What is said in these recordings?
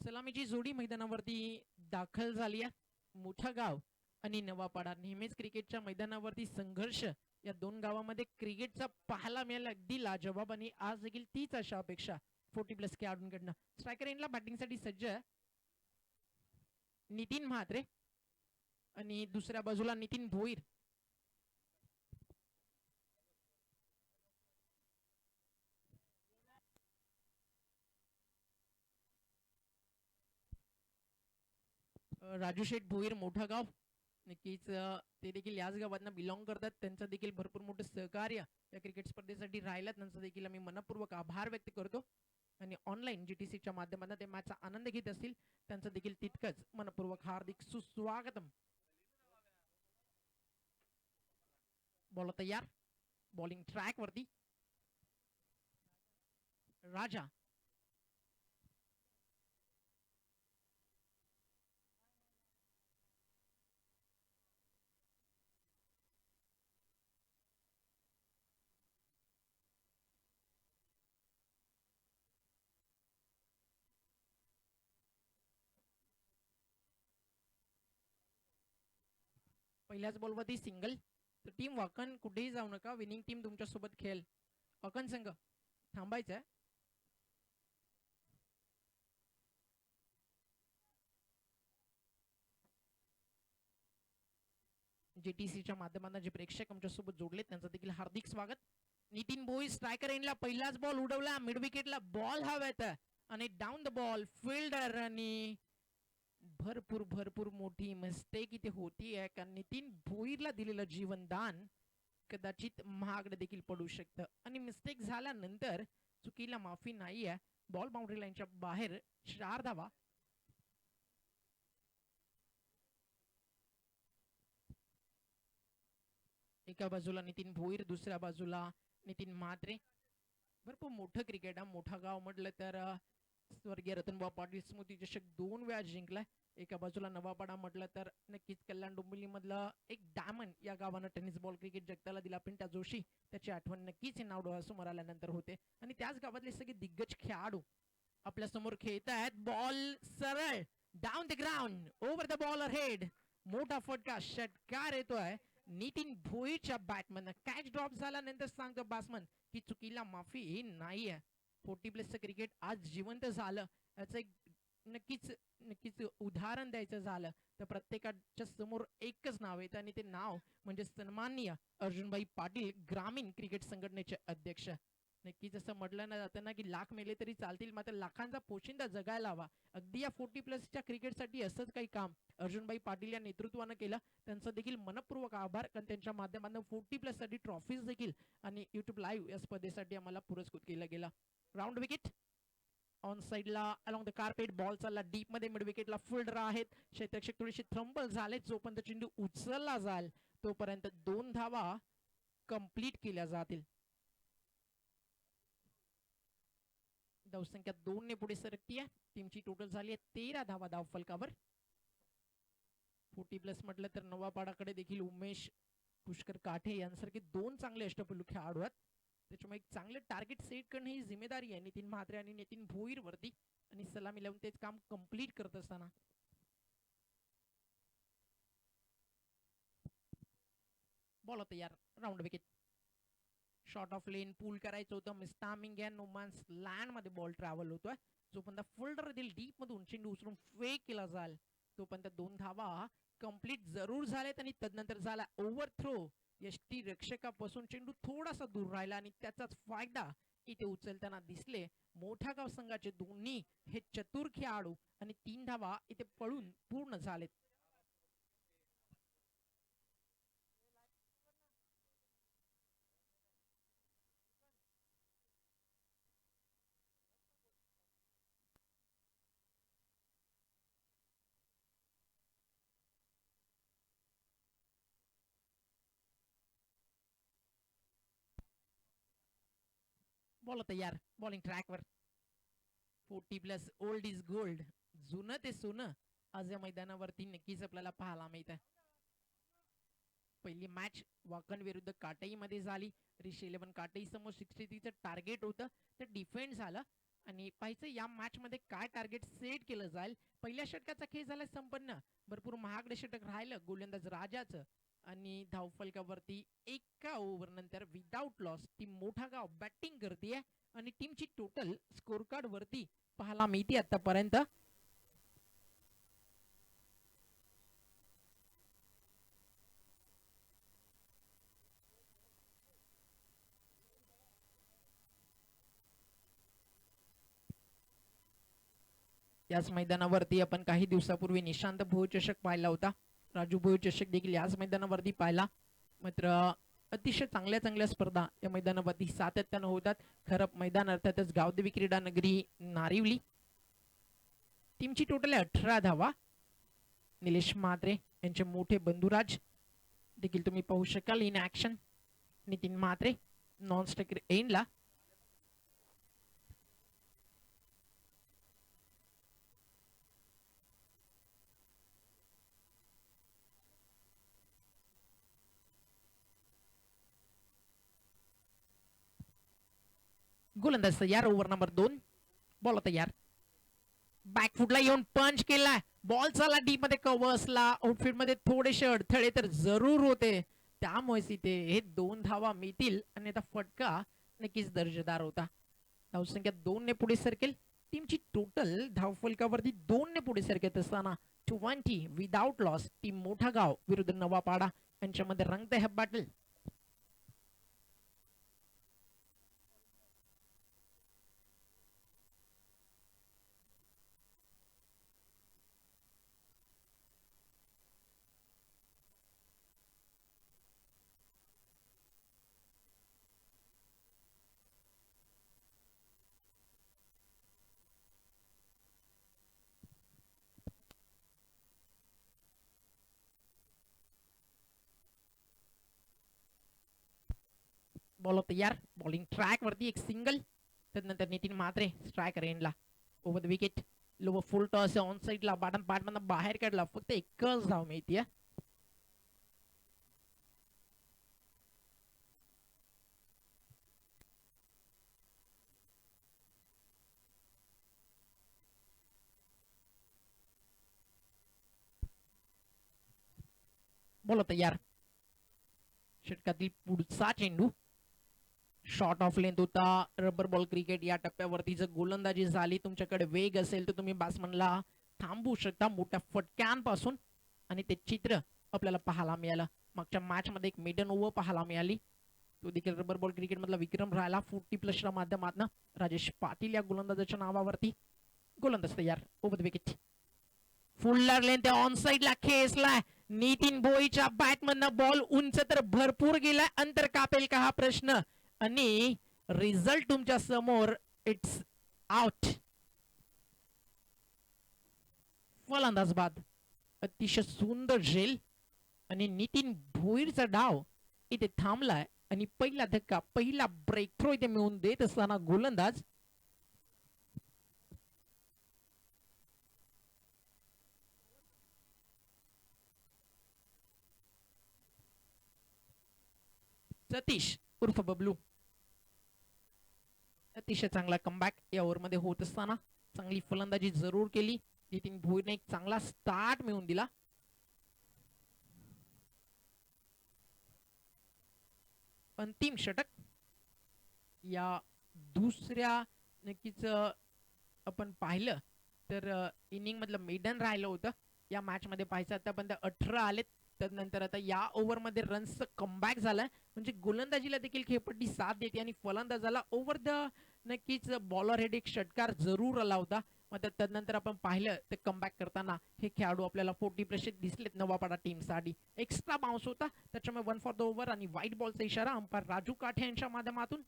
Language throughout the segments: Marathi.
सलामीची जोडी मैदानावरती दाखल झाली आहे. मोठा गाव आणि नवापाडा नेहमीच क्रिकेटच्या मैदानावरती संघर्ष या दोन गावामध्ये क्रिकेटचा पाहायला मिळाला अगदी लाजवाब आणि आज देखील तीच अशा अपेक्षा 40+ खेळाडूंकडनं. स्ट्रायकर एंडला बॅटिंगसाठी सज्ज नितीन म्हात्रे आणि दुसऱ्या बाजूला नितीन भोईर. राजू शेठ भोईर मोठा गाव नक्कीच ते देखील याच गावांना बिलॉंग करतात. त्यांचं देखील भरपूर मोठं सहकार्य या क्रिकेट स्पर्धेसाठी राहिलं. त्यांचं देखील आम्ही मनपूर्वक आभार व्यक्त करतो आणि ऑनलाईन GTCच्या माध्यमातून ते मॅचचा आनंद घेत असतील त्यांचं देखील तितकंच मनपूर्वक हार्दिक सुस्वागतम. बॉल तयार, बॉलिंग ट्रॅक वरती राजा. पहिल्याच बॉलवरती सिंगल. तर टीम वाकण कुठेही जाऊ नका, विनिंग टीम तुमच्या सोबत खेळ. वाकण संघ थांबायचं. GTCच्या माध्यमातून जे प्रेक्षक आमच्या सोबत जोडले त्यांचं देखील हार्दिक स्वागत. नितीन भोई स्ट्रायकर एंडला पहिलाच बॉल उडवला, मिड विकेटला बॉल हवेत आणि डाऊन द बॉल फिल्डर आणि भरपूर भरपूर मोठी मिस्टेक इथे होती आहे. कारण नितीन भोईरला दिलेलं जीवनदान कदाचित महागडे देखील पडू शकतं आणि मिस्टेक झाल्यानंतर चुकीला माफी नाही आहे. बॉल बाउंड्री लाईनच्या बाहेर 4 धावा. एका बाजूला नितीन भोईर, दुसऱ्या बाजूला नितीन म्हात्रे. भरपूर मोठं क्रिकेट आहे. मोठा गाव म्हटलं तर स्वर्गीय रतनबा पाटील स्मृती चषक 2 वेळा जिंकलाय. एका बाजूला नवापाडा म्हटलं तर नक्कीच कल्याण डोंबिवली मधलं एक डायमंड या गावानं टेनिस बॉल क्रिकेट जगताला दिला. पिंट्या जोशी त्याची आठवण नक्कीच हे नाव डोळ्यासमोर आल्यानंतर होते आणि त्याच गावातले सगळे दिग्गज खेळाडू आपल्या समोर खेळत आहेत. बॉल सरळ down the ground, over the bowler head. मोठा फटका षटकार येतोय नितीन भोईरच्या बॅटमन. कॅच ड्रॉप झाल्यानंतर सांगतो बॅट्समन की चुकीला माफी नाहीये. 40+ क्रिकेट आज जिवंत झालं. याचं एक नक्कीच नक्कीच उदाहरण द्यायचं झालं तर प्रत्येकाच्या समोर एकच नाव येतं आणि ते नाव म्हणजे सन्माननीय अर्जुनभाई पाटील, ग्रामीण क्रिकेट संघटनेचे अध्यक्ष. नक्कीच असं म्हटलं ना जातं ना की लाख मेले तरी चालतील, मात्र लाखांचा पोशिंदा जगायला हवा. अगदी या 40+च्या क्रिकेटसाठी असंच काही काम अर्जुनभाई पाटील या नेतृत्वानं केलं. त्यांचं देखील मनपूर्वक आभार, कारण त्यांच्या माध्यमातून 40+ साठी ट्रॉफीज देखील आणि युट्यूब लाईव्ह या स्पर्धेसाठी आम्हाला पुरस्कृत केला गेला. राऊंड विकेट ऑन साइडला अलॉंग द कार्पेट. बॉल चालला डीप मध्ये, मिड विकेटला फिल्डर आहेत. क्षेत्ररक्षक थोडेसे थ्रम्बल झाले. जोपर्यंत चेंडू उचलला जाईल तोपर्यंत 2 धावा कंप्लीट केल्या जातील. धावसंख्या 2 ने पुढे सरकतीये. टीमची टोटल झाली आहे 13 धावा धाव फलकावर. 40+ म्हटलं तर नवापाडाकडे देखील उमेश पुष्कर काठे यांसारखे 2 चांगले अष्टपैलू खेळाडू आहेत. त्याच्यामुळे एक चांगले टार्गेट सेट करणं ही जिम्मेदारी आहे नितीन म्हात्रे आणि नितीन भोईर वरती आणि सलामी लावून तेच काम कंप्लीट करत असताना बॉल तयार. Round wicket. शॉर्ट ऑफ लेन पूल करायचं होतं. मिस्टामिंग या नोमान्स लँड मध्ये बॉल ट्रॅव्हल होतोय. जोपर्यंत फिल्डर देईल डीप मधून चेंडू उचलून फेक केला जाईल तोपर्यंत 2 धावा कंप्लीट जरूर झालेत आणि तदनंतर झाला ओव्हर थ्रो. यष्टी रक्षकापासून चेंडू थोडासा दूर राहिला आणि त्याचाच फायदा इथे उचलताना दिसले. मोठा गाव संघाचे दोन्ही हे चतुर खेळाडू आणि 3 धावा इथे पळून पूर्ण झालेत. बॉल तयार, बॉलिंग ट्रॅकवर. 40+ ओल्ड इज गोल्ड. जुनं ते सोनं आज या मैदानावरती नक्कीच आपल्याला पाहायला मिळत आहे. पहिली मॅच वाकण विरुद्ध काटई मध्ये झाली. रिश 11 काटई समोर 63चं टार्गेट होतं, तर डिफेंड झालं आणि पाहायचं या मॅच मध्ये काय टार्गेट सेट केलं जाईल. पहिल्या षटकाचा खेळ झाला संपन्न. भरपूर महागडे षटक राहिलं गोलंदाज राजाचं आणि धावफलकावरती एका ओव्हर नंतर विदाउट लॉस टीम मोठा गाव बॅटिंग करते आणि टीमची टोटल स्कोर कार्ड वरती पाहायला मिळते आतापर्यंत. याच मैदानावरती आपण काही दिवसापूर्वी निशांत भोई चषक पाहिला होता. राजू भोई चषक देखील याच मैदानावरती पाहिला. मात्र अतिशय चांगल्या चांगल्या स्पर्धा या मैदानावरती सातत्यानं होतात. खरं मैदान अर्थातच गावदेवी क्रीडा नगरी नारिवली. टीमची टोटल 18 धावा. निलेश म्हात्रे यांचे मोठे बंधुराज देखील तुम्ही पाहू शकाल in action. Nitin Mhatre non striker एंडला. गोलंदाज तयार. Over number 2. बॉल तयार. बॅकफुटला येऊन पंच केलाय. बॉल चाला डीप मध्ये कव्हर्सला. आउटफील्ड मध्ये थोडेसे अडथळे तर जरूर होते. त्यामुळेच इथे हे 2 धावा मिळतील आणि आता फटका नक्कीच दर्जेदार होता. धावसंख्या 2 ने पुढे सरकेल. टीमची टोटल धावफलकावरती 2 ने पुढे सरकत असताना 20 विदाउट लॉस टीम मोठा गाव विरुद्ध नवापाडा यांच्यामध्ये रंगते हे बॅटल. बॉल तयार. बॉलिंग ट्रॅक वरती एक सिंगल. त्यानंतर नितीन म्हात्रे स्ट्रायकर एंडला. Over the wicket. Lower full toss on साइडला बॉटम पार्ट मधून बाहेर काढला. फक्त एकच धाव मिळते. बॉल तयार. षटकातील पुढचा चेंडू शॉर्ट ऑफ लेंथ होता. रबर बॉल क्रिकेट या टप्प्यावरती जर गोलंदाजी झाली तुमच्याकडे वेग असेल तर तुम्ही बॅट्समनला थांबवू शकता मोठ्या फटक्यांपासून. आणि ते चित्र आपल्याला पाहायला मिळालं. मागच्या मॅच मध्ये एक मेडन ओव्हर पाहायला मिळाली. तो देखील रबर बॉल क्रिकेट मधला विक्रम राहिला 40+ माध्यमातून. राजेश पाटील या गोलंदाजाच्या नावावरती. गोलंदाज तयार. Over the wicket. Full length on साइडला खेचलाय. नितीन भोईच्या बॅटमधनं बॉल उंच तर भरपूर गेलाय. अंतर कापेल का हा प्रश्न आणि रिझल्ट तुमच्या समोर. It's out. फलंदाज बाद. अतिशय सुंदर झेल आणि नितीन भोईरचा डाव इथे थांबलाय आणि पहिला धक्का पहिला ब्रेक थ्रो इथे मिळवून देत असताना गोलंदाज सतीश उर्फ बबलू. अतिशय चांगला कमबॅक या ओव्हर मध्ये होत असताना चांगली फलंदाजी जरूर केली. नितीन भोईरने एक चांगला स्टार्ट मिळवून दिला. अंतिम षटक या दुसऱ्या नक्कीच आपण पाहिलं तर इनिंग मधलं मेडन राहिलं होतं. या मॅच मध्ये पाहायचं आतापर्यंत 18 आलेत. त्यानंतर आता या ओव्हर मध्ये रन्सचं कमबॅक झालंय म्हणजे गोलंदाजीला देखील खेळपट्टी साथ देते आणि फलंदाजाला ओव्हर द नक्कीच बॉलर हेड एक षटकार जरूर आला होता. मग त्यानंतर आपण पाहिलं तर कमबॅक करताना हे खेळाडू आपल्याला 40+ दिसलेत नवापाडा टीम साठी. एक्स्ट्रा बाउन्स होता त्याच्यामुळे 1 फॉर द ओव्हर आणि व्हाईट बॉलचा इशारा अंपायर राजू काठे यांच्या माध्यमातून.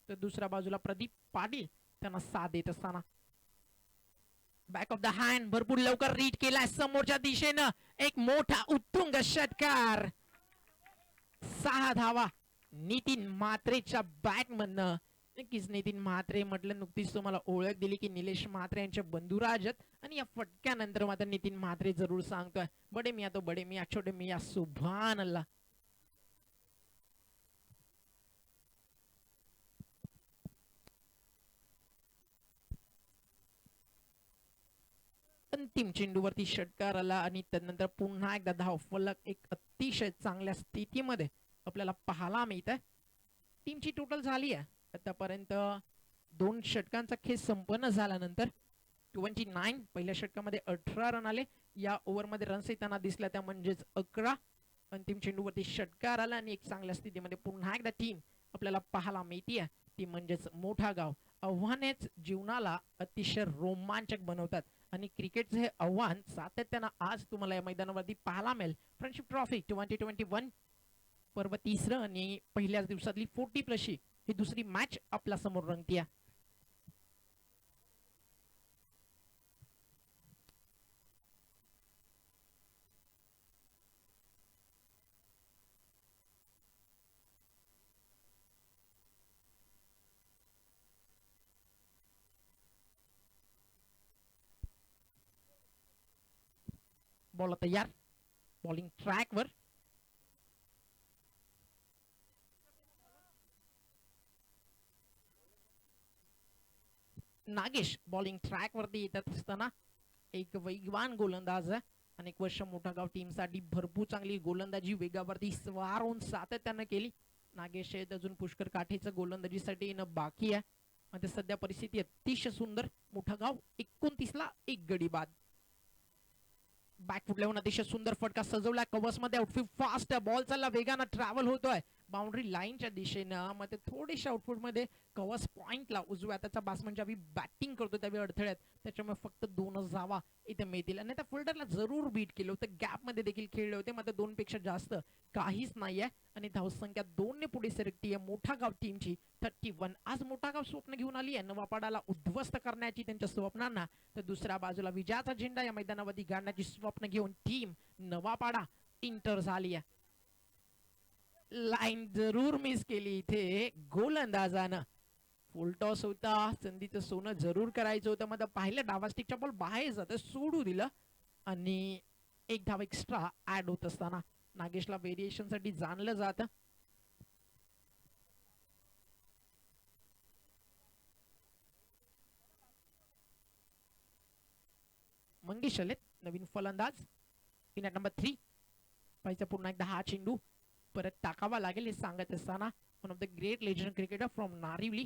तर दुसऱ्या बाजूला प्रदीप पाटील त्यांना साथ देत असताना बॅक ऑफ द हँड भरपूर लवकर रीड केलाय समोरच्या दिशेनं. एक मोठा उत्तुंग षटकार. 6 धावा नितीन म्हात्रेच्या बॅटमधनं. नक्कीच नितीन म्हात्रे म्हटलं नुकतीच तुम्हाला ओळख दिली की निलेश म्हात्रे यांचे बंधुराज आणि या फटक्यानंतर मात्र नितीन म्हात्रे जरूर सांगतोय बडे मिया तो बडे मिया छोटे मिया सुभान अल्लाह. अंतिम चेंडूवरती षटकार आला आणि त्यानंतर पुन्हा एकदा धावफलक एक अतिशय चांगल्या स्थितीमध्ये आपल्याला पाहायला मिळत आहे. टीमची टोटल झाली आहे आतापर्यंत 2 षटकांचा खेळ संपन्न झाल्यानंतर 29 पहिल्या षटकामध्ये 18 रन आले. या ओव्हरमध्ये रन्स येताना दिसल्या त्या म्हणजेच 11. अंतिम चेंडूवरती षटकार आला आणि एक चांगल्या स्थितीमध्ये पुन्हा एकदा टीम आपल्याला पाहायला मिळतीये ती म्हणजेच मोठा गाव. आव्हानेच जीवनाला अतिशय रोमांचक बनवतात आणि क्रिकेटचे हे आव्हान सातत्यानं आज तुम्हाला या मैदानावरती पाहायला मिळेल. फ्रेंडशिप ट्रॉफी 2021 पर्व 3रं आणि पहिल्याच दिवसातली 40+ ही दुसरी मॅच आपल्या समोर रंगतीये. बॉल तयार, बॉलिंग ट्रॅकवर. नागेश बॉलिंग ट्रॅक वरती येत असताना एक वेगवान गोलंदाज आहे. अनेक वर्ष मोठा गाव टीमसाठी भरपूर चांगली गोलंदाजी वेगावरती स्वार होऊन सातत्यानं केली. नागेश अजून पुष्कर काठीचं गोलंदाजीसाठी येणं बाकी आहे. आता सध्या परिस्थिती अतिशय सुंदर. मोठा गाव 29ला 1 गडी बाद. बॅकफुट लावून अतिशय सुंदर फटका सजवला कव्हर्स मध्ये. आउटफील्ड फास्ट बॉल चालला वेगानं ट्रॅव्हल होतोय बाउंड्री लाईनच्या दिशेनं. मग ते थोडीशा आउटफुट मध्ये कव्हर्स पॉइंटला उजव्या त्याचा बॅट्समन ज्यावेळी बॅटिंग करतो त्यावेळी अडथळ्यात त्याच्यामुळे फक्त 2 धावा इथे मिळतील. आणि त्या फिल्डरला जरूर बीट केलं होतं, गॅप मध्ये देखील खेळले होते. मात्र 2 पेक्षा जास्त काहीच नाहीये आणि धावसंख्या 2 ने पुढे सरकतीये मोठा गाव टीमची 31. आज मोठा गाव स्वप्न घेऊन आली आहे नवापाडाला उद्ध्वस्त करण्याची त्यांच्या स्वप्नांना. तर दुसऱ्या बाजूला विजयाचा झेंडा या मैदानावरती गाडण्याची स्वप्न घेऊन टीम नवापाडा इंटर झाली आहे. लाईन जरूर मिस केली इथे गोलंदाजानं. फुल टॉस होता, संधीचं सोनं जरूर करायचं होतं. मग पाहिलं डावास्टिकच्या बॉल बाहेर जात सोडू दिलं आणि 1 धाव एक्स्ट्रा ऍड होत असताना नागेशला व्हेरिएशन साठी जाणलं जातं. मंगेश आलेत नवीन फलंदाज. पिनॅट नंबर 3 पाहिजे पुन्हा एकदा हा चेंडू परत टाकावा लागेल हे सांगत असताना one of the great legend cricketer from Narivali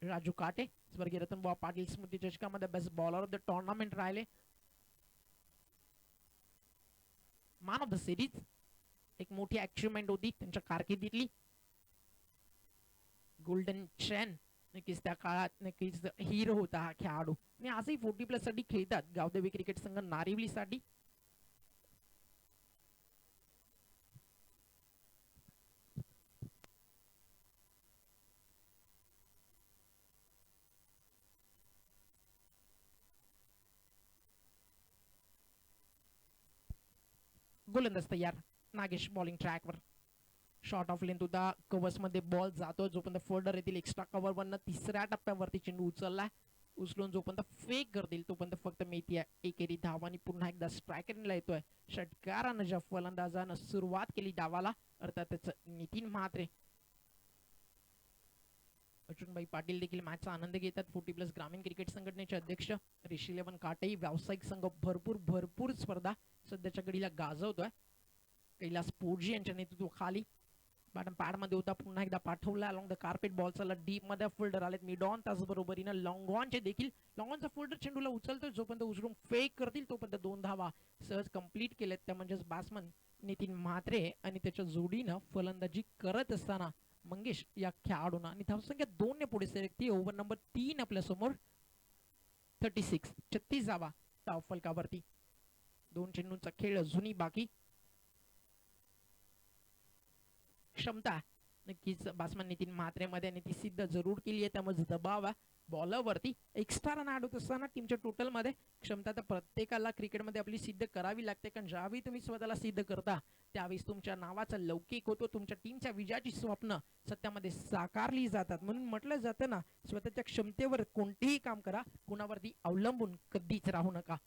Raju Kate स्वर्गीय रतनबुवा पाटील स्मृती चषकामध्ये best bowler of the tournament राहिले. मॅन ऑफ द सिरीज एक मोठी अचिव्हमेंट होती त्यांच्या कारकिर्दीतली. गोल्डन चॅन नक्कीच त्या काळात नक्कीच हिरो होता हा खेळाडू आणि आजही 40+ साठी खेळतात गावदेवी क्रिकेट संघ नारिवली साठी. गोलंदाज तयार. नागेश बॉलिंग ट्रॅकवर. शॉर्ट ऑफ लेंथ होता कव्हर्स मध्ये बॉल जातो जोपर्यंत फोल्डर येतील एक्स्ट्रा कव्हर वरनं 3ऱ्या टप्प्यावरती चेंडू उचललाय. उचलून जोपर्यंत फेक करतील तोपर्यंत फक्त मेथी एकेरी धाव आणि पुन्हा एकदा स्ट्रायकरला येतोय. षटकारानं ज्या फलंदाजानं सुरुवात केली डावाला अर्थातच नितीन म्हात्रे. अर्जुनभाई पाटील देखील मॅचचा आनंद घेतात. 40+ ग्रामीण क्रिकेट संघटनेचे अध्यक्ष. ऋषी 11 काटेही व्यावसायिक संघ भरपूर स्पर्धा सध्याच्या घडीला गाजवतोय. कैलास पोजी यांच्या नेतृत्वाखाली बॅटम पॅड मध्ये होता पुन्हा एकदा पाठवला अलॉंग द कार्पेट. बॉल चालला डीप मध्ये फोल्डर आलेत मिड ऑन त्याचबरोबरीनं लॉंग ऑनचे देखील. लॉंग ऑनचा फोल्डर चेंडूला उचलतो जोपर्यंत उचलून फेक करतील तोपर्यंत 2 धावा सहज कंप्लीट केलेत. त्या म्हणजेच बॅट्समन नितीन म्हात्रे आणि त्याच्या जोडीनं फलंदाजी करत असताना मंगेश या खेळाडूंना आणि धावसंख्या 2 ने पुढे सरकती. ओव्हर नंबर 3 आपल्या समोर 36 धावा धाव फलकावरती. 2 चेंडूंचा खेळ अजूनही बाकी. क्षमता नक्कीच बॅट्समन नितीन म्हात्रे मध्ये आणि ती सिद्ध जरूर केली आहे. त्यामुळे दबाव आहे बॉलरवरती. एक्स्ट्रा रन ऍड होत असताना टीमच्या टोटल मध्ये क्षमता तर प्रत्येकाला क्रिकेटमध्ये आपली सिद्ध करावी लागते. कारण ज्यावेळी तुम्ही स्वतःला सिद्ध करता त्यावेळेस तुमच्या नावाचा लौकिक होतो. तुमच्या टीमच्या विजयाची स्वप्न सत्यामध्ये साकारली जातात. म्हणून म्हटलं जातं ना स्वतःच्या क्षमतेवर कोणतेही काम करा कुणावरती अवलंबून कधीच राहू नका.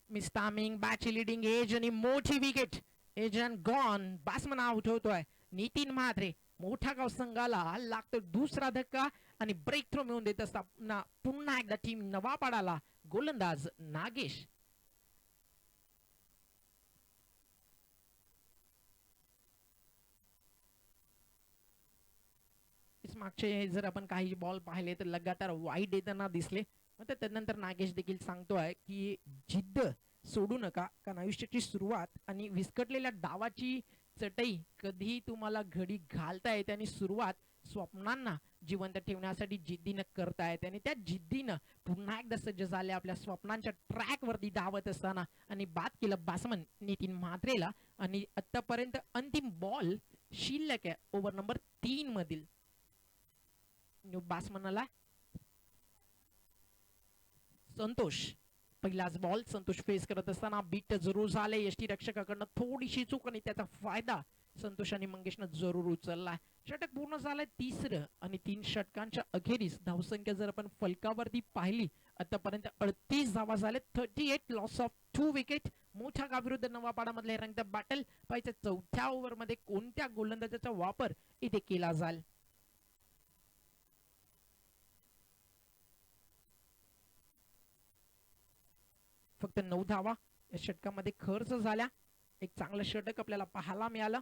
Miss timing batch leading edge आणि मोठी wicket. Edge and gone. Batsman out होतोय. नितीन म्हात्रे मोठा गाव संघाला लागतो दुसरा धक्का आणि ब्रेक थ्रो मिळवून देत असताना पुन्हा एकदा टीम नवापाडाला गोलंदाज नागेश. मागचे जर आपण काही बॉल पाहिले तर लगातार वाईट येताना दिसले. मग त्यानंतर नागेश देखील सांगतोय की जिद्द सोडू नका, कारण आयुष्याची सुरुवात आणि विस्कटलेल्या डावाची चटई कधी तुम्हाला घडी घालता येते आणि सुरुवात स्वप्नांना जिवंत ठेवण्यासाठी जिद्दीनं करता येते आणि त्या जिद्दीनं पुन्हा एकदा सज्ज झाले आपल्या स्वप्नांच्या ट्रॅकवरती धावत असताना आणि बाद केलं बॅट्समन नितीन म्हात्रेला. आणि आतापर्यंत अंतिम बॉल शिल्लक आहे ओव्हर नंबर 3 मधील. न्यू बॅट्समनला संतोष. पहिलाच बॉल संतोष फेस करत असताना बीट जरूर झाले यष्टीरक्षकाकडनं थोडीशी चूक आणि त्याचा फायदा संतोष आणि मंगेशनं जरूर उचलला. षटक पूर्ण झालंय तिसरं आणि 3 षटकांच्या अखेरीस धावसंख्या जर आपण फलकावरती पाहिली आतापर्यंत 38 धावा झाले. 38 लॉस ऑफ 2 विकेट. मोठ्या गाविरुद्ध नवापाडामधले रंगत बॅटल पाहिजे चौथ्या ओव्हरमध्ये कोणत्या गोलंदाजाचा वापर इथे केला जाईल. फक्त 9 धावा या षटकामध्ये खर्च झाल्या. एक चांगलं षटक आपल्याला पाहायला मिळालं.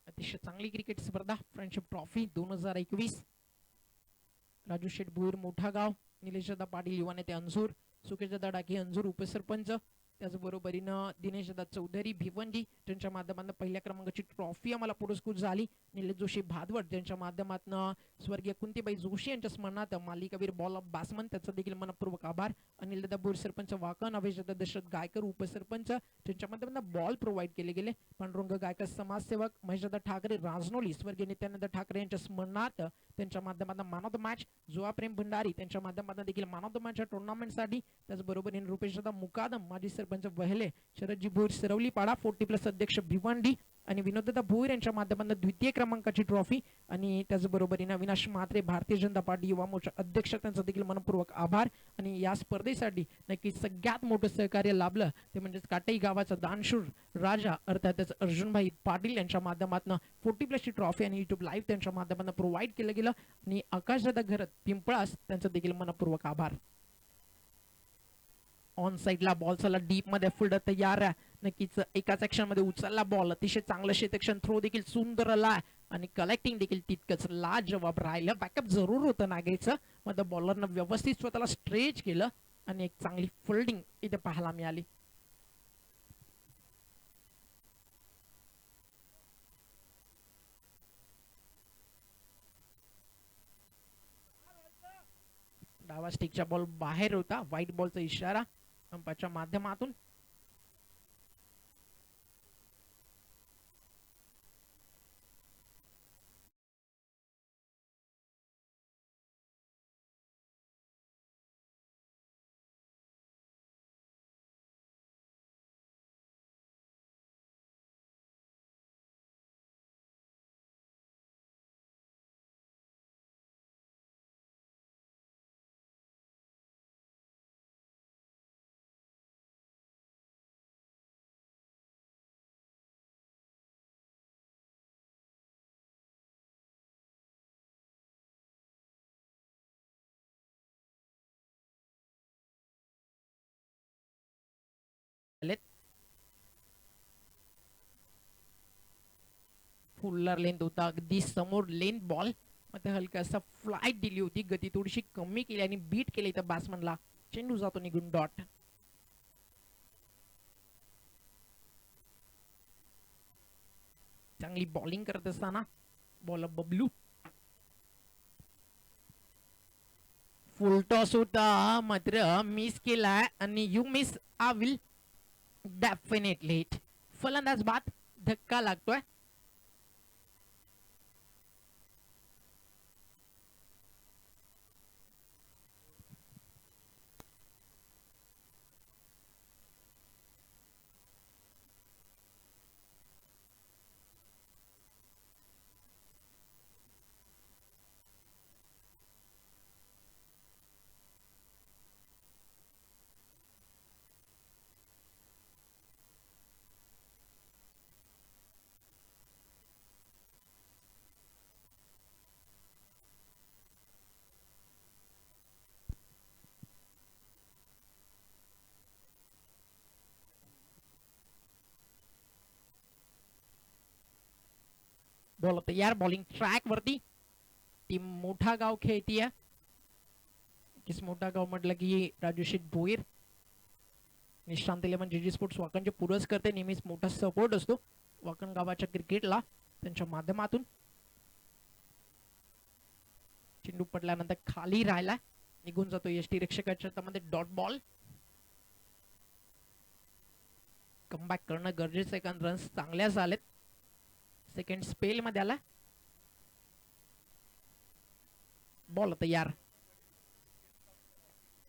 अतिशय चांगली क्रिकेट स्पर्धा फ्रेंडशिप ट्रॉफी 2021. राजू शेठ भोईर मोठा गाव, निलेशदा पाटील युवा नेते अंजूर, सुकेशदा डाके अंजूर उपसरपंच, त्याचबरोबरीनं दिनेशदा चौधरी भिवंडी त्यांच्या माध्यमातून पहिल्या क्रमांकाची ट्रॉफी आम्हाला पुरस्कृत झाली. निलेश जोशी भादवड त्यांच्या माध्यमातून स्वर्गीय कुंतीबाई जोशी यांच्या स्मरणार्थ मालिकावीर बॉल ऑफ बॅट्समन त्याचा देखील मनपूर्वक आभार. अनिलदा भोईर सरपंच वाकण, अभयदा दशरथ गायकर उपसरपंच त्यांच्या माध्यमातून बॉल प्रोव्हाइड केले गेले. पांडुरंग गायकर समाजसेवक, महेशदा ठाकरे राजनोली स्वर्गीय नित्यानंद ठाकरे यांच्या स्मरणार्थ त्यांच्या माध्यमातून मॅन ऑफ द मॅच. जुआ प्रेम भंडारी त्यांच्या माध्यमातून देखील मॅन ऑफ द मॅच टुर्नामेंटसाठी. त्याचबरोबर रुपेशदा मुकादम माजी सरपंच वहिले, शरदजी भोईर सरवली पाडा 40+ अध्यक्ष भिवंडी आणि विनोददा भोईर यांच्या माध्यमातून द्वितीय क्रमांकाची ट्रॉफी. आणि त्याचबरोबरीनं अविनाश म्हात्रे भारतीय जनता पार्टी युवा मोर्चा अध्यक्ष त्यांचा देखील मनपूर्वक आभार. आणि या स्पर्धेसाठी नक्कीच सगळ्यात मोठं सहकार्य लाभलं ते म्हणजे काटई गावाचा दानशूर राजा अर्थातच अर्जुनभाई पाटील यांच्या माध्यमातून 40+ ट्रॉफी आणि युट्यूब लाईव्ह त्यांच्या माध्यमातून प्रोव्हाइड केलं गेलं. आणि आकाशदादा घरत पिंपळास त्यांचा देखील मनपूर्वक आभार. ऑन साइडला बॉल चला डीप मध्ये फुल्ड तयार आहे. नक्कीच एकाच ऍक्शन मध्ये उचलला बॉल, अतिशय चांगलं क्षेत्रक्षण थ्रो देखील सुंदर आला आणि कलेक्टिंग देखील तितकंच लाजवाब राहिलं. बॅकअप जरूर होतं नागायचं, मध्ये बॉलरनं व्यवस्थित स्वतःला स्ट्रेच केलं आणि एक चांगली फिल्डिंग इथे पाहायला मिळाली. डावा स्टिकचा बॉल बाहेर होता, व्हाईट बॉलचा इशारा अंपाच्या माध्यमातून. फुल्लर लेंथ होता अगदी समोर लेंथ बॉल, मग हलकासा फ्लाईट दिली होती, गती थोडीशी कमी केली आणि बीट केली तर बॅट्समनला. चेंडू जातो निघून डॉट. चांगली बॉलिंग करत असताना बॉल बबलू फुल टॉस होता मात्र मिस केलाय आणि you miss I will definitely hit. फलंदाज बाद, धक्का लागतोय. बॉल तयार, बॉलिंग ट्रॅक वरती. टीम मोठा गाव खेळतीये. किस मोठा गाव म्हटलं की राजू शेठ भोईर, निशांत इलेव्हन जीजी स्पोर्ट्स वाकणचे पुरस्कर्ते, नेहमीच मोठा सपोर्ट असतो वाकण गावाच्या क्रिकेटला त्यांच्या माध्यमातून. चेंडू पडल्यानंतर खाली राहिला, निघून जातो यष्टी रक्षकाच्या हातामध्ये. Dot ball. कमबॅक करणं गरजेचं आहे कारण रन्स चांगल्या झालेत. सेकंड स्पेल मध्ये आला. बॉल तयार,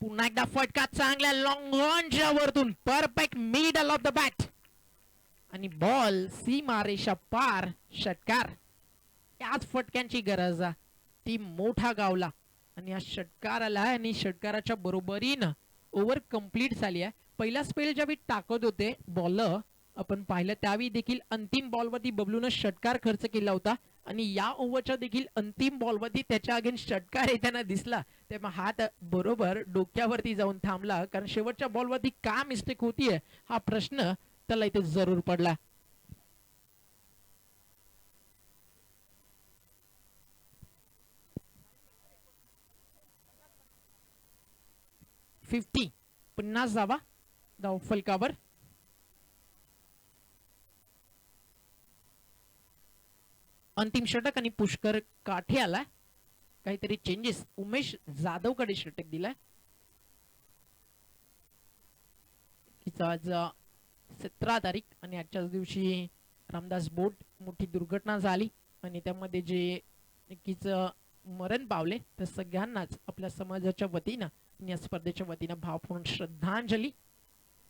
पुन्हा एकदा फटका चांगल्या लॉंग ऑनच्या वरतून, perfect middle of the bat आणि बॉल सीमा रेषा पार. षटकार. याच फटक्यांची गरज आहे टीम मोठा गावला आणि या षटकाराला आणि षटकाराच्या बरोबरीनं ओव्हर कंप्लीट झाली आहे. पहिला स्पेल ज्यावेळी टाकत होते बॉलर आपण पाहिलं त्यावेळी देखील अंतिम बॉलवरती बबलूनं षटकार खर्च केला होता आणि या ओव्हरच्या देखील अंतिम बॉलवरती त्याच्या अगेन्स्ट षटकार येताना दिसला, तेव्हा हात बरोबर डोक्यावरती जाऊन थांबला कारण शेवटच्या बॉलवरती का मिस्टेक होतीये हा प्रश्न त्याला इथे जरूर पडला. फिफ्टी 50 धावा धाव फलकावर. अंतिम षटक आणि पुष्कर काठे आला. काहीतरी चेंजेस, उमेश जाधव कडे षटक दिलाय. आज 17 तारीख आणि आजच्याच दिवशी रामदास बोट मोठी दुर्घटना झाली आणि त्यामध्ये जे नक्कीच मरण पावले तर सगळ्यांनाच आपल्या समाजाच्या वतीनं आणि या स्पर्धेच्या वतीनं भावपूर्ण श्रद्धांजली.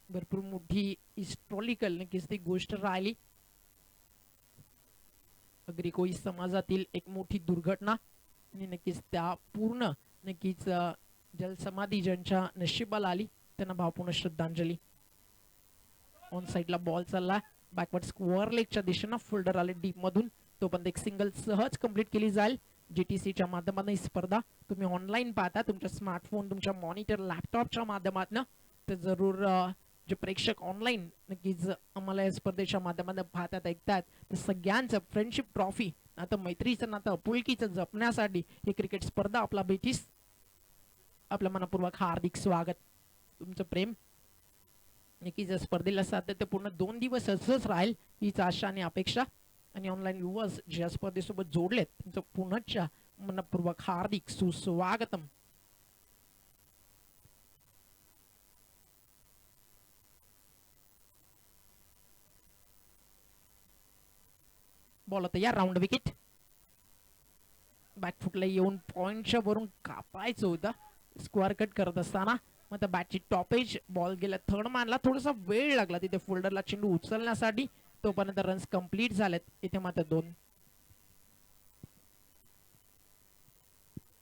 भरपूर मोठी हिस्टॉरिकल नक्कीच ती गोष्ट राहिली. अगदी कोळी समाजातील एक मोठी दुर्घटना आणि नक्कीच त्या पूर्ण नक्कीच जलसमाधी ज्यांच्या नशिबाला आली त्यांना भावपूर्ण श्रद्धांजली. ऑन साइडला बॉल चालला, बॅकवर्ड स्क्वेअर लेगच्या दिशेनं फोल्डर आले डीप मधून, तो पण एक सिंगल सहज कंप्लीट केली जाईल. जीटीसीच्या माध्यमातून ही स्पर्धा तुम्ही ऑनलाईन पाहता तुमच्या स्मार्टफोन, तुमच्या मॉनिटर, लॅपटॉपच्या माध्यमातून, तर जरूर जे प्रेक्षक ऑनलाईन नक्कीच आम्हाला या स्पर्धेच्या माध्यमातून पाहतात ऐकतात तर सगळ्यांचं फ्रेंडशिप ट्रॉफी आता मैत्रीचं नातं आपुलकीचं जपण्यासाठी ही क्रिकेट स्पर्धा आपला भेटीस आपल्या मनपूर्वक हार्दिक स्वागत. तुमचं प्रेम नक्कीच स्पर्धेला सातत्यपूर्ण 2 दिवस असंच राहील हीच आशा आणि अपेक्षा. आणि ऑनलाईन व्ह्युअर्स ज्या स्पर्धेसोबत जोडलेत त्यांचं पुनश्च मनपूर्वक हार्दिक सुस्वागतम. बॉल तयार, राऊंड विकेट. बॅकफुटला येऊन पॉइंटच्या वरून कापायचं होतं स्क्वेअर कट करत असताना, मग बॅटची टॉपेज बॉल गेला थर्ड मानला, थोडासा वेळ लागला तिथे फोल्डरला चेंडू उचलण्यासाठी, तोपर्यंत रन्स कंप्लीट झालेत. इथे मात्र 2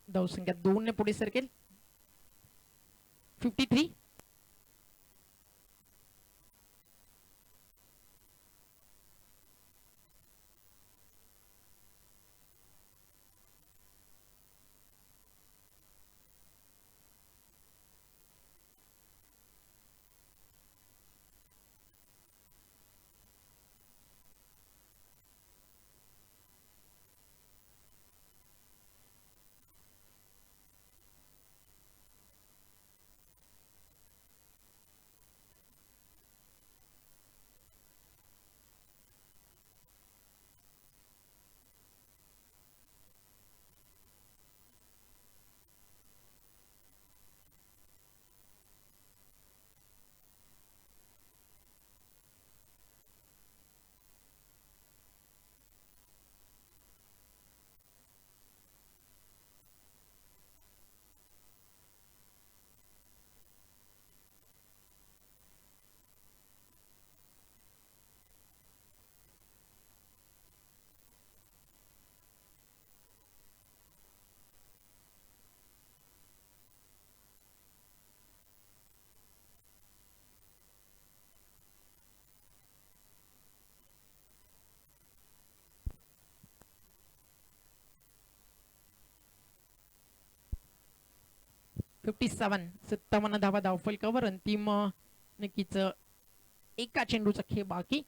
धावसंख्या 2 ने पुढे सरकेल. 53. $57 57 धावा धावफलकावर. अंतिम नक्कीच एका चेंडूचा खेळ बाकी.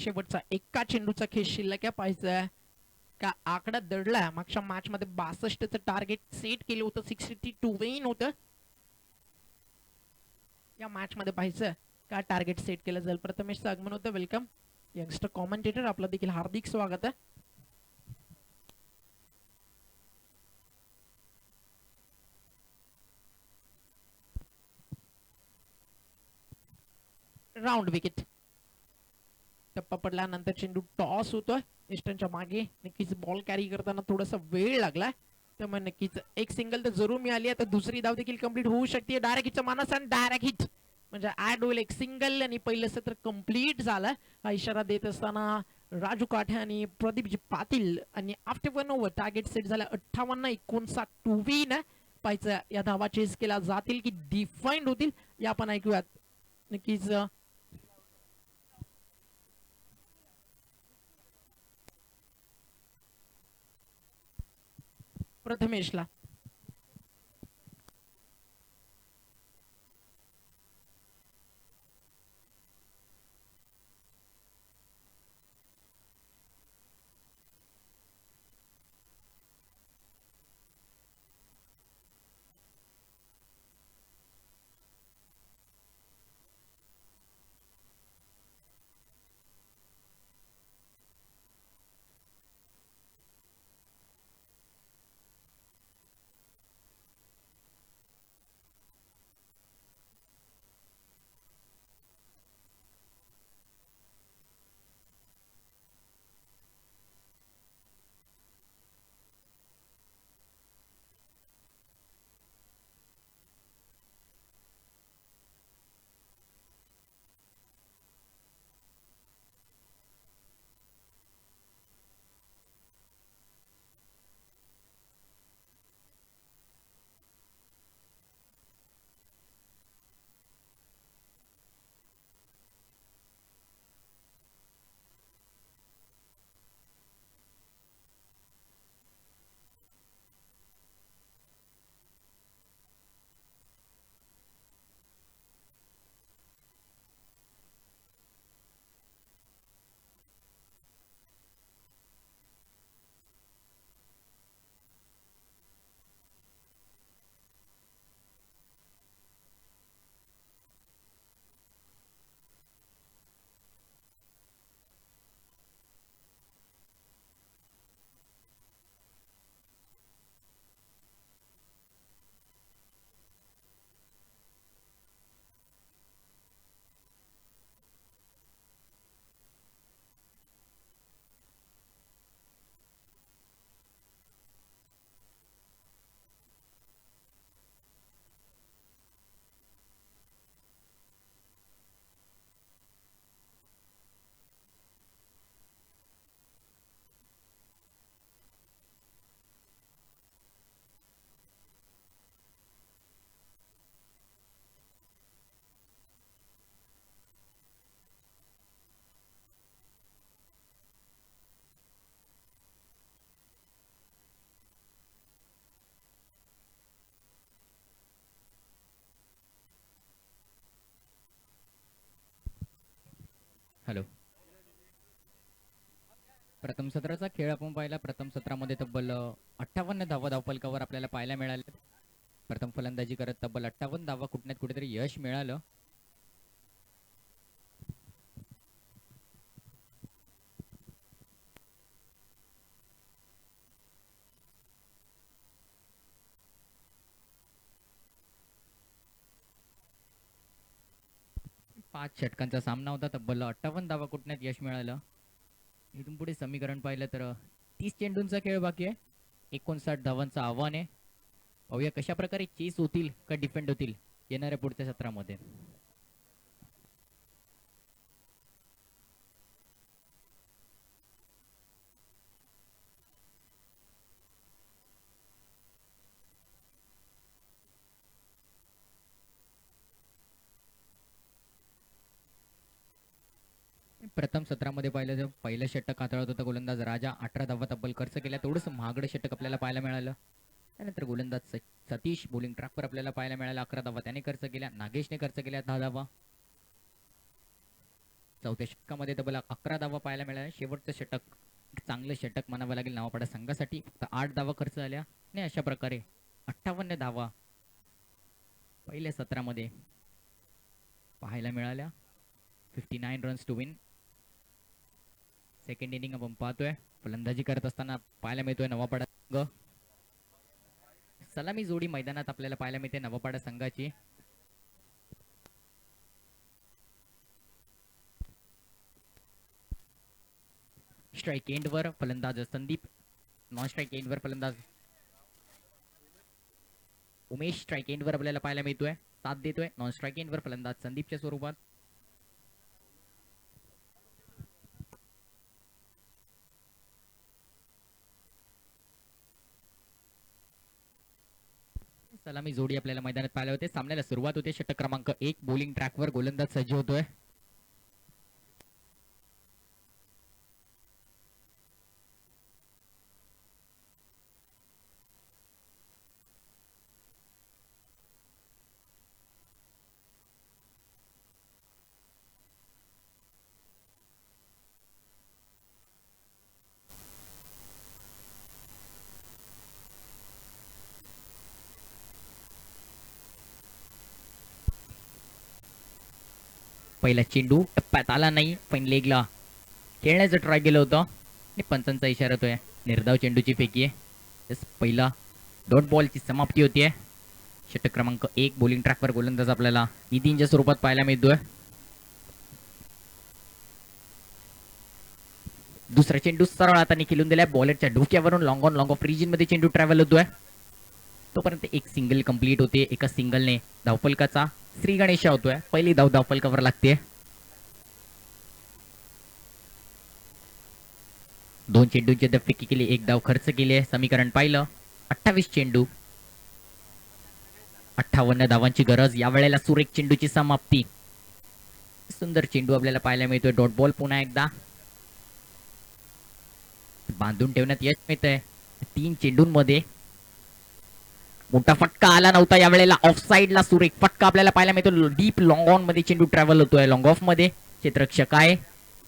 शेवटचा एका चेंडूचा खेळ शिल्लक आहे. पाहायचं का आकडा दडला. मागच्या मॅच मध्ये 62चं टार्गेट सेट केलं होतं. 62 विन होतं. या मॅच मध्ये पाहायचं का टार्गेट सेट केलं जाईल. प्रथमेश आगमन होतं. वेलकम यंगस्टर कॉमेंटेटर, आपलं देखील हार्दिक स्वागत आहे. Round wicket. टप्पा पडल्यानंतर चेंडू टॉस होतोय ईस्टर्नच्या मागे. नक्कीच बॉल कॅरी करताना थोडासा वेळ लागलाय, त्यामुळे नक्कीच एक सिंगल तर जरूर मिळाली. आता दुसरी धाव देखील कंप्लीट होऊ शकते. डायरेक्ट हिटचा मानस आणि डायरेक्ट हिट म्हणजे ऍड होईल एक सिंगल आणि पहिलं सत्र कंप्लीट झालं. हा इशारा देत असताना राजू काठे आणि प्रदीपजी पाटील आणि आफ्टर 1 ओव्हर टार्गेट सेट झाला 58-59 टू विन. पाहायचं या धावा चेस केल्या जातील की डिफाईंड होतील, या आपण ऐकूयात. नक्कीच प्रथमेशला हॅलो. प्रथम सत्राचा खेळ आपण पाहिला. प्रथम सत्रामध्ये तब्बल 58 धावा धावफलकावर आपल्याला पाहायला मिळाले. प्रथम फलंदाजी करत तब्बल 58 धावा कुठण्यात कुठेतरी यश मिळालं. पाच षटकांचा सामना होता. तब्बल 58 धावा कुठण्यात यश मिळालं. इथून पुढे समीकरण पाहिलं तर 30 चेंडूंचा खेळ बाकी आहे. 59 धावांचं आव्हान आहे. पाहूया कशा प्रकारे चेस होतील का डिफेंड होतील येणाऱ्या पुढच्या सत्रामध्ये. प्रथम सत्रामध्ये पाहिलं तर पहिलं षटक हाताळत होता गोलंदाज राजा. 18 धावा तब्बल खर्च केल्या. थोडंसं महागडं षटक आपल्याला पाहायला मिळालं. त्यानंतर गोलंदाज सतीश बॉलिंग ट्रॅकवर आपल्याला पाहायला मिळाला. 11 धावा त्याने खर्च केल्या. नागेशने खर्च केल्या 10 धावा. चौथ्या षटकामध्ये तब्बल 11 धावा पाहायला मिळाल्या. शेवटचं षटक एक चांगलं षटक म्हणावं लागेल नवापाडा संघासाठी. फक्त 8 धावा खर्च झाल्या आणि अशा प्रकारे 58 धावा पहिल्या सत्रामध्ये पाहायला मिळाल्या. 59 runs to win. Second inning आपण पाहतोय फलंदाजी करत असताना पाहायला मिळतोय नवापाडा संघ. सलामी जोडी मैदानात आपल्याला पाहायला मिळते नवापाडा संघाची. स्ट्राइक एंडवर फलंदाज संदीप. नॉन स्ट्राइक एंडवर फलंदाज उमेश. स्ट्राइक एंडवर आपल्याला पाहायला मिळतोय साथ देतोय नॉन स्ट्राइक एंडवर फलंदाज संदीपच्या स्वरूपात. सलामी जोडी आपल्याला मैदानात पाहायला होते. सामन्याला सुरुवात होते. षटक क्रमांक 1 बॉलिंग ट्रॅकवर गोलंदाज सज्ज होतोय. पहिला चेंडू टप्प्यात आला नाही पण लेगला खेळण्याचं ट्राय केलं होतं आणि पंचांचा इशारा होतोय. निर्धाव चेंडूची फेकी आहे. पहिला डॉट बॉलची समाप्ती होतीये. षटक क्रमांक 1 बॉलिंग ट्रॅकवर गोलंदाज आपल्याला नितीनच्या स्वरूपात पाहायला मिळतोय. दुसरा चेंडू सरळ हाताने खेळून दिलाय. बॉलरच्या डोक्यावरून long on long off region मध्ये चेंडू ट्रॅव्हल होतोय. तोपर्यंत एक सिंगल कंप्लीट होते. एका सिंगलने धावफलकाचा श्री गणेशा होतोय. पहिली धाव धावफलकावर लागते. 2 चेंडूंची फेकी केली. 1 धाव खर्च केली आहे. समीकरण पाहिलं 28 चेंडू 58 धावांची गरज. या वेळेला सुरेख चेंडूची समाप्ती. सुंदर चेंडू आपल्याला पाहायला मिळतोय. डॉट बॉल पुन्हा एकदा बांधून ठेवण्यात यश मिळतंय. 3 चेंडूंमध्ये मोठा फटका आला नव्हता. यावेळेला ऑफ साइडला सुरेख फटका आपल्याला पाहायला मिळतो. डीप लॉंग ऑन मध्ये चेंडू ट्रॅव्हल होतोय. लॉंग ऑफ मध्ये क्षेत्ररक्षक आहे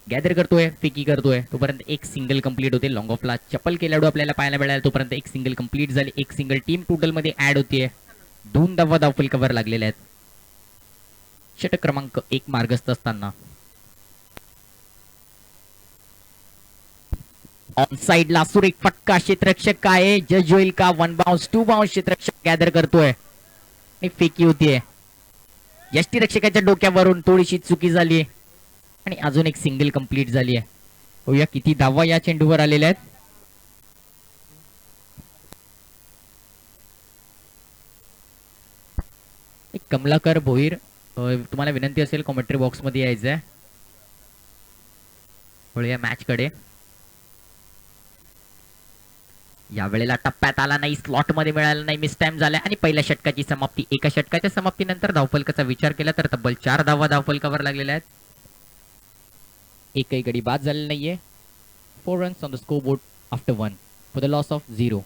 गॅदर करतोय फेकी करतोय. तोपर्यंत एक सिंगल कंप्लीट होते. लॉंग ऑफला चपल खेळाडू आपल्याला पाहायला मिळाला. तोपर्यंत एक सिंगल कंप्लीट झाली. एक सिंगल टीम टोटल मध्ये ऍड होतीये. 2 धावा धावफलकावर लागलेल्या आहेत. षटक क्रमांक 1 मार्गस्थ असताना ऑन साइडला सुरेख फटका. क्षेत्ररक्षक काय जज होईल का? 1 बाउन्स 2 बाउन्स क्षेत्ररक्षक गॅदर करतोय आणि फेकी होतीये. यष्टीरक्षकाच्या डोक्यावरून थोडीशी चुकी झाली आणि अजून एक सिंगल कंप्लीट झाली आहे. बघूया किती धावा या चेंडूवर आलेल्या आहेत. एक कमलाकर भोईर तुम्हाला विनंती असेल कॉमेंट्री बॉक्स मध्ये यायचंय. वळूया मॅच कडे. या वेळेला टप्प्यात आला नाही. स्लॉट मध्ये मिळाला नाही. मिस टाइम झाला आणि पहिल्या षटकाची समाप्ती. एका षटकाच्या समाप्तीनंतर धावफलकाचा विचार केला तर तब्बल 4 धावा धावफलकावर लागलेल्या आहेत. एकही गडी बाद झालेला नाहीये. 4 runs on the score board after 1 for the loss of 0.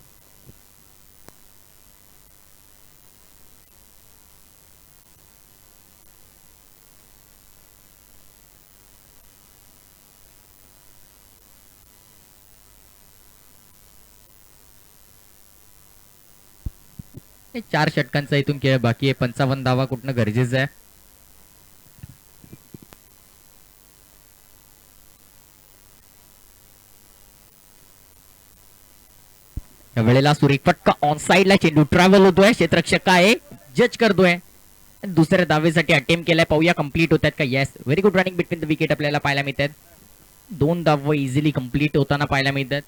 हे 4 षटकांचा इथून खेळ बाकी आहे. 55 धावा कुठनं गरजेचं आहे. या वेळेला सुरेख फटका. ऑन साइडला चेंडू ट्रॅव्हल होतोय. क्षेत्ररक्षक आहे जज करतोय. दुसऱ्या धावेसाठी अटेम्प्ट केलाय. पाहूया कंप्लीट होतात का? Yes, very good running between the wicket आपल्याला पाहायला मिळतात. 2 धावा इझिली कंप्लीट होताना पाहायला मिळतात.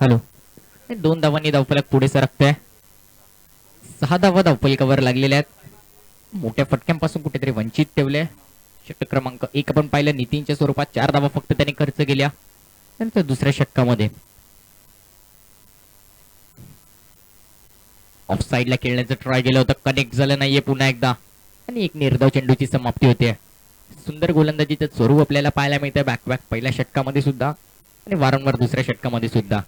हॅलो 2 धावांनी धावफलक पुढे सरकतोय. 6 धावा धावफलकावर लागलेल्या आहेत. मोठ्या फटक्यांपासून कुठेतरी वंचित ठेवले. षटक क्रमांक 1 आपण पाहिलं नितीनच्या स्वरूपात 4 धावा फक्त त्याने खर्च केल्या. नंतर दुसऱ्या षटकामध्ये ऑफ साइडला खेळण्याचं ट्राय केलं होतं. कनेक्ट झालं नाहीये पुन्हा एकदा आणि एक निर्धाव चेंडूची समाप्ती होते. सुंदर गोलंदाजीचं स्वरूप आपल्याला पाहायला मिळतं. बॅक बॅक पहिल्या षटकामध्ये सुद्धा आणि वारंवार दुसऱ्या षटकामध्ये सुद्धा.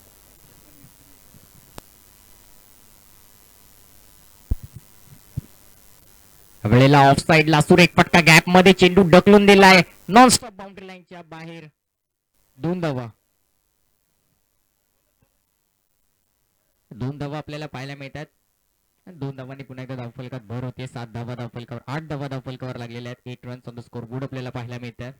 वेळेला ऑफ साइडला सुरेख फटका गॅप मध्ये चेंडू ढकलून दिलाय नॉन स्टॉप बाउंड्री लाईनच्या बाहेर. 2 धावा. 2 धावा आपल्याला पाहायला मिळतात. 2 धावांनी पुन्हा एकदा धावफलकात भर होते. 7 धावा धावफलकावर, 8 धावा धावफलकावर लागलेल्या आहेत. 8 runs on the score board आपल्याला पाहायला मिळतात.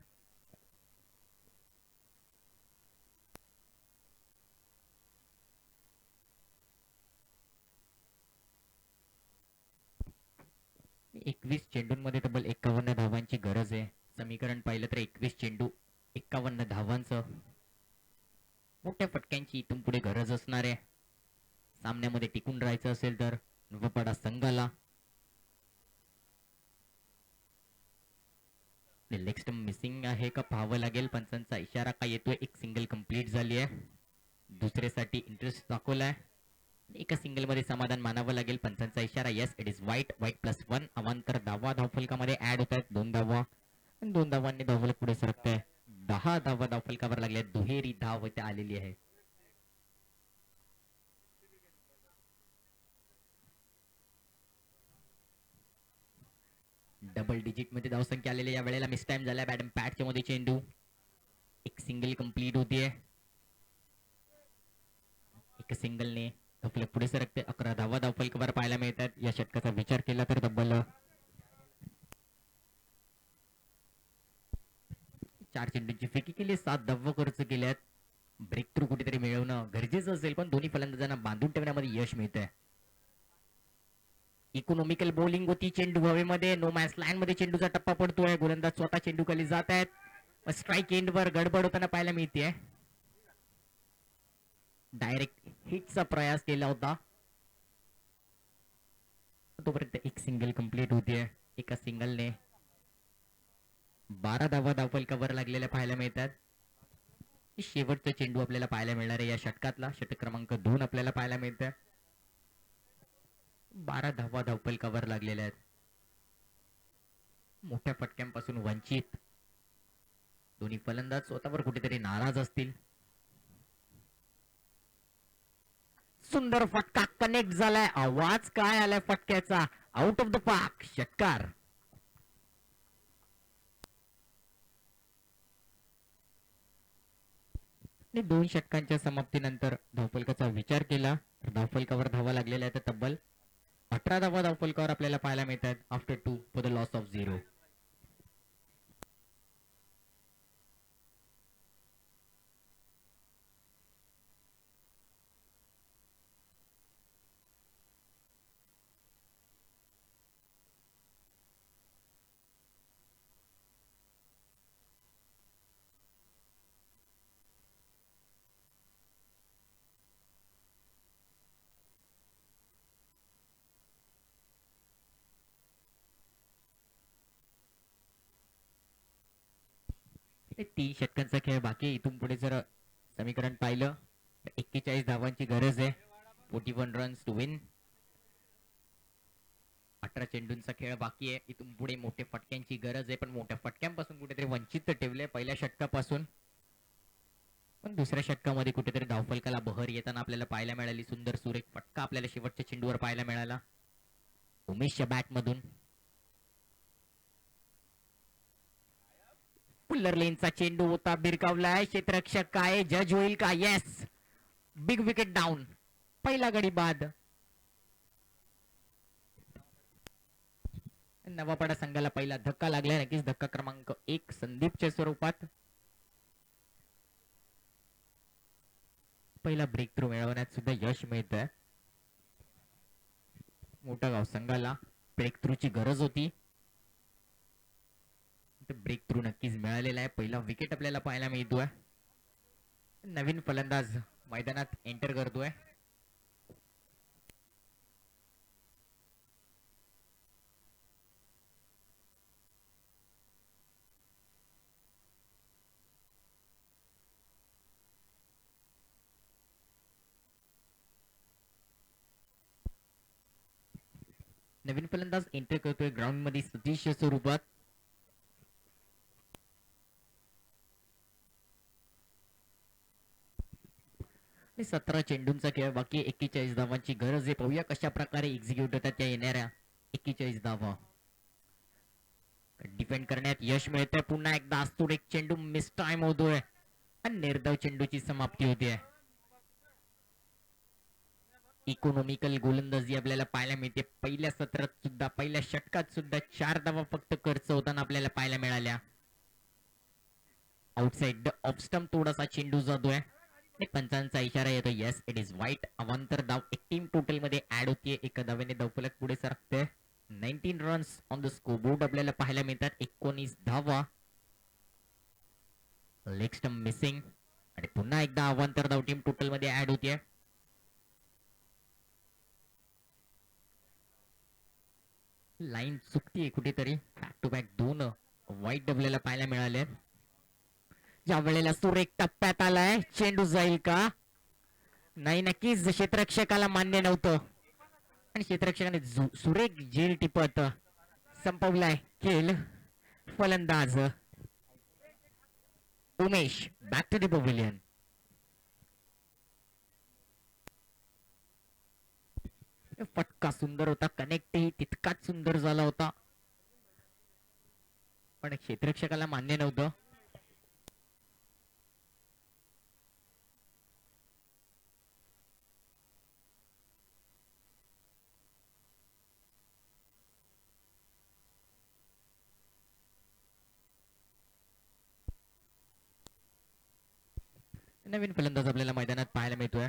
एकवीस चेंडूंमध्ये तब्बल 51 धावांची गरज आहे. समीकरण पाहिलं तर 21 चेंडू 51 धावांचं. मोठ्या फटक्यांची इथून पुढे गरज असणार आहे सामन्यामध्ये टिकून राहायचं असेल तर नवपाडा संघाला. लेग स्टंप मिसिंग आहे का पाहावं लागेल. पंचांचा इशारा काय येतोय. एक सिंगल कंप्लीट झाली आहे. दुसऱ्यासाठी इंटरेस्ट दाखवलाय. एका सिंगल मध्ये समाधान मानावं लागेल. पंचांचा इशारा yes it is white. White +1 अवांतर धावा धावफलकामध्ये ऍड होत आहेत. 2 धावा. 2 धावांनी धावफलक पुढे सरकत आहे. 10 धावा धावफलकावर लागल्या. दुहेरी धाव इथे आलेली आहे. डबल डिजिट मध्ये धावसंख्या आलेली या वेळेला. मिस टाइम झाला बॅटम पॅडच्या मध्ये चेंडू. एक सिंगल कंप्लीट होतीये. एका सिंगलने धावफलक पुढे सरकते. 11 धावा धावफलकावर पाहायला मिळतात. या षटकाचा विचार केला तर तब्बल 4 चेंडूंची फेकी केली. 7 धावा खर्च केल्यात. ब्रेक थ्रू कुठेतरी मिळवणं गरजेचं असेल पण दोन्ही फलंदाजांना बांधून ठेवण्यामध्ये यश मिळतंय. इकॉनॉमिकल बॉलिंग होती. चेंडू हवेमध्ये नो मॅच लाईन मध्ये चेंडूचा टप्पा पडतोय. गोलंदाज स्वतः चेंडू खाली जात आहेत. स्ट्राईक एंड वर गडबड होताना पाहायला मिळते. डायरेक्ट हिटचा प्रयास केला होता तोपर्यंत एक सिंगल कंप्लीट होतीये. एका सिंगलने 12 धावा धावफलकावर लागलेल्या पाहायला मिळतात. शेवटचा चेंडू आपल्याला पाहायला मिळणार आहे या षटकातला. षटक क्रमांक 2 आपल्याला पाहायला मिळतोय. 12 धावा धावफलकावर लागलेल्या आहेत. मोठ्या फटक्यांपासून वंचित. दोन्ही फलंदाज स्वतःवर कुठेतरी नाराज असतील. सुंदर फटका कनेक्ट झालाय. आवाज काय आलाय फटक्याचा. Out of the park. षटकार. आणि 2 षटकांच्या समाप्तीनंतर धावफलकाचा विचार केला तर धावफलकावर धावा लागलेल्या आहेत तब्बल 18 धावा धावफलकावर आपल्याला पाहायला मिळतात. After 2 for the loss of 0. हे 3 षटकांचा खेळ बाकी आहे. इथून पुढे जर समीकरण पाहिलं तर 41 धावांची गरज आहे. 41 रन्स टू विन. 18 चेंडूंचा खेळ बाकी आहे. इथून पुढे मोठ्या फटक्यांची गरज आहे पण मोठ्या फटक्यांपासून कुठेतरी वंचित ठेवले पहिल्या षटकापासून. पण दुसऱ्या षटकामध्ये कुठेतरी धावफलकाला बहर येताना आपल्याला पाहायला मिळाली. सुंदर सुरेख फटका आपल्याला शेवटच्या चेंडूवर पाहायला मिळाला उमेशच्या बॅट मधून. पुल्लर लेनचा चेंडू होता. बिरकावलाय. क्षेत्ररक्षक काय जज होईल का. येस. Big wicket down. पहिला गडी बाद. नवापाडा संघाला पहिला धक्का लागला. नक्कीच धक्का क्रमांक 1 संदीपच्या स्वरूपात. पहिला ब्रेक थ्रू मिळवण्यात सुद्धा यश मिळतंय. मोठा गाव संघाला ब्रेक थ्रूची गरज होती. ब्रेक थ्रू नक्कीच मिळालेला आहे. पहिला विकेट आपल्याला पाहायला मिळतोय. नवीन फलंदाज मैदानात एंटर करतोय. नवीन फलंदाज एंटर करतोय ग्राउंड मध्ये सतीश स्वरूपात. आणि 17 चेंडूंचा खेळ बाकी. 41 धावांची गरज आहे. पाहूया कशा प्रकारे एक्झिक्यूट होतात त्या येणाऱ्या 41 धावा. डिफेंड करण्यात यश मिळतंय. पुन्हा एकदा असतो एक चेंडू मिस टाइम होतोय आणि निर्धाव चेंडूची समाप्ती होते. इकॉनॉमिकल गोलंदाजी आपल्याला पाहायला मिळते. पहिल्या सत्रात सुद्धा पहिल्या षटकात सुद्धा 4 धावा फक्त खर्च होताना आपल्याला पाहायला मिळाल्या. आउटसाइड ऑफ स्टंप थोडासा चेंडू जातोय आणि पंचांचा इशारा येतो. येस इट इज वाईट. अवांतर धाव एक टीम टोटल मध्ये ऍड होतीये. एका धावेने धावफलक पुढे सरकते. 19 रन्स ऑन द स्कोरबोर्ड आपल्याला पाहायला मिळतात. 19 धावा. लेग स्टंप मिसिंग आणि पुन्हा एकदा अवांतर धाव टीम टोटल मध्ये ऍड होतीये. लाईन चुकतीये कुठेतरी. बॅक टू बॅक 2 वाईट आपल्याला पाहायला मिळाले. ज्या वेळेला सुरेख टप्प्यात आलाय, चेंडू जाईल का? नाही, नक्कीच क्षेत्ररक्षकाला मान्य नव्हतं आणि क्षेत्ररक्षकाने सुरेख झेल टिपत संपवलाय खेळ. फलंदाज Umesh back to the pavilion. फटका सुंदर होता. कनेक्टही तितकाच सुंदर झाला होता पण क्षेत्ररक्षकाला मान्य नव्हतं. नवीन फलंदाज आपल्याला मैदानात पाहायला मिळतोय.